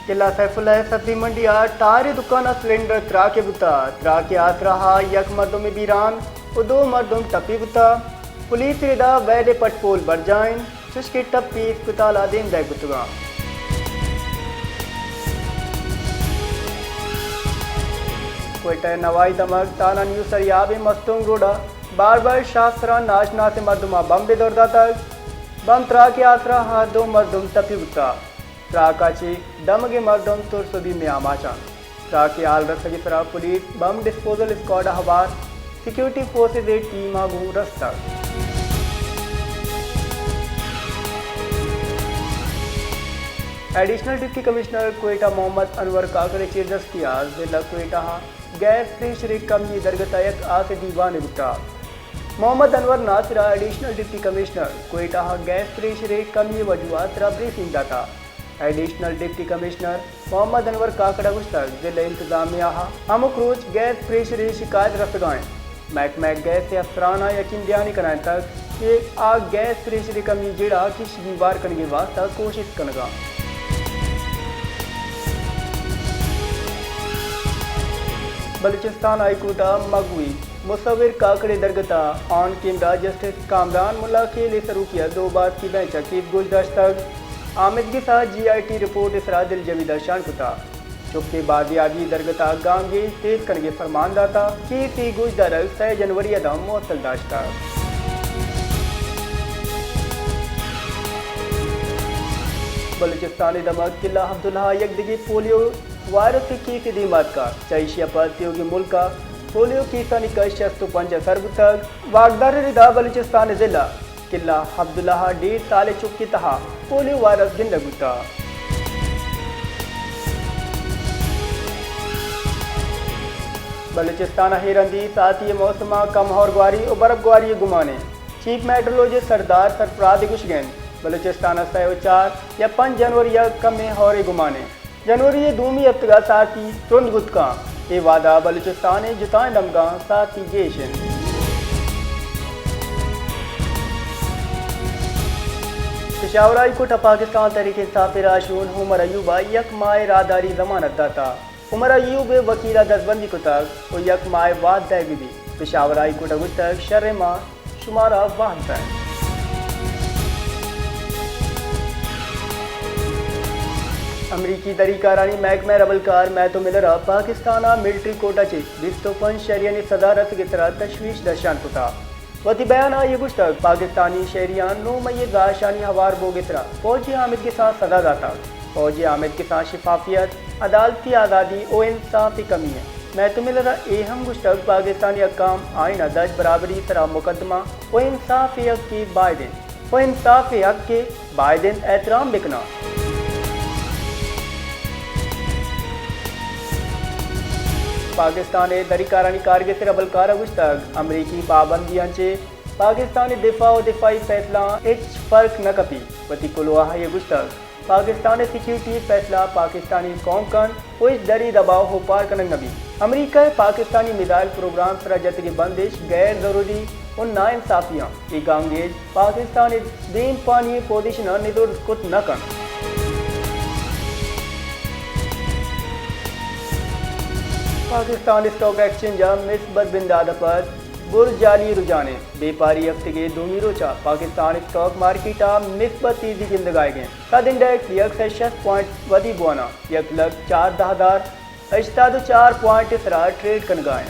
किला सैफुल्ला सब्जी मंडिया टारे दुकान सिलेंडर त्राके बुता त्राके आसरा यक मर्दों में बीरान और 2 मर्दों टप्पी बुता पुलिस रेदा वैदे पटपोल बरजाइन चुस्के टप्पी अस्पताल आदिन दै बुतगा कोयटा नवाई दमक ताना न्यू सरियाबे मस्तोंग रोडा बार शास्त्रा नाचना से मर्दुमा बम बेदौरदा तक बम त्राके आसरा 2 मर्दुम टप्पी बुता त्राकाची दमगे मर्दम तुरसुदी में आमाचा त्राके आल रसगी सरा पुलिस बम डिस्पोजल स्क्वाड हवार सिक्योरिटी फोर्सेज टीम आगू रस्ता additional deputy commissioner Quetta Mohammad Anwar काकड़े चिरदस्तिया जिला कोयटा गैस श्री कमी दरगतायक आसे दीवान बुता मोहम्मद अनवर नासिरा एडिशनल डिप्टी कमिश्नर कोयटा गैस श्री कमी वजूहत ब्रीफिंग दाता additional deputy commissioner Mohammad Anwar काकड़ा गुश्तक जिले इंतजामिया अमुक रोज गैस प्रेशरी शिकायत रसगाएं महकमा गैस से अफसराना यकीन दयानी कराएं तक कि आ गैस प्रेशरी कमी जेड़ा किश दीवार करने वास्ता कोशिश करगा बलूचिस्तान हाईकोर्टा मगवी मुसविर काकड़े दरगता on camera justice Kamran Mulla के लिए शुरू किया 2 बार की बेंच की गुजदाश्त तक आमिद के साथ GIT रिपोर्ट इसरा दिल जमीदा शान कुता चुपके बाद आदि दरगता गांगे तेज करके फरमान दाता कि सी गुजदार 6 जनवरी अदम मुअत्तल दाश्ता बलूचिस्तानी दमक किला अब्दुल्ला यकदगी पोलियो वायरस की खिदमत का चैशिया प्रतियोगी मुल्क का पोलियो की सनी का 65 अरब तक वागदार रिदा बलूचिस्तान जिला किला अब्दुल्ला 1.5 साल चुप की तहा पोलियो वायरस गिंदगुता बलूचिस्तान हिरंदी साथी मौसमा कम और ग्वारी और बर्फ ग्वारी गुमाने चीफ मेट्रोलॉजिस्ट सरदार सरफराज गुशगैन बलूचिस्तान 4 या 5 जनवरी या कम और गुमाने जनवरी दूमी हफ्तगा साथी तुरंत गुतका ये वादा बलूचिस्तान जुताएं दमगा साथी गेशन पेशावर हाई कोर्ट पाकिस्तान तहरीक इंसाफ राशून उमर अयूबा यक माए रादारी जमानत दाता उमर अयूब वकीला दसबंदी को तक और यक माए वाद दैगी पेशावर हाई कोर्ट अगुस्त तक शर्र माह शुमारा वाहन है अमरीकी दरीकारानी महकमा रबलकार मैतो मिलरा पाकिस्तान मिलिट्री कोटा चे 25 शहरियानी सदारत की तरह तशवीश दर्शान पुता वती बयान ये कुछ तक पाकिस्तानी शहरियान 9 मई गाशानी हवार बोगितरा फौजी हामिद के साथ सदा दाता फौजी हामिद के साथ शिफाफियत अदालती आज़ादी और इंसाफ की कमी है मैं तुम्हें लगा अहम कुछ तक पाकिस्तानी अकाम आइन अदज बराबरी तरह मुकदमा और इंसाफ हक के बायदिन और इंसाफ हक के बायदिन एहतराम बिकना पाकिस्तान दरीकारानी कारगिल रबलकार कुछ तक अमरीकी पाबंदियां चे पाकिस्तानी दिफा और दिफाई फैसला एच फर्क न कपी वती कुलवा ये कुछ तक पाकिस्तान सिक्योरिटी फैसला पाकिस्तानी कौम कन वो इस दरी दबाव हो पार कनक नबी अमरीका पाकिस्तानी मिसाइल प्रोग्राम सरजत की बंदिश गैर जरूरी और नाइंसाफियाँ एक अंगेज पाकिस्तानी दीन पानी पोजिशन निदुर कुत न कन पाकिस्तान स्टॉक एक्सचेंज मिसबत बिंदादा पर बुरजाली रुझाने बेपारी हफ्ते के दूमी रोचा पाकिस्तान स्टॉक मार्केट मिसबत तेजी गिंदगाए गए सद इंडेक्स 160 पॉइंट वधी बुआना 1,04,4 पॉइंट ट्रेड कर गए।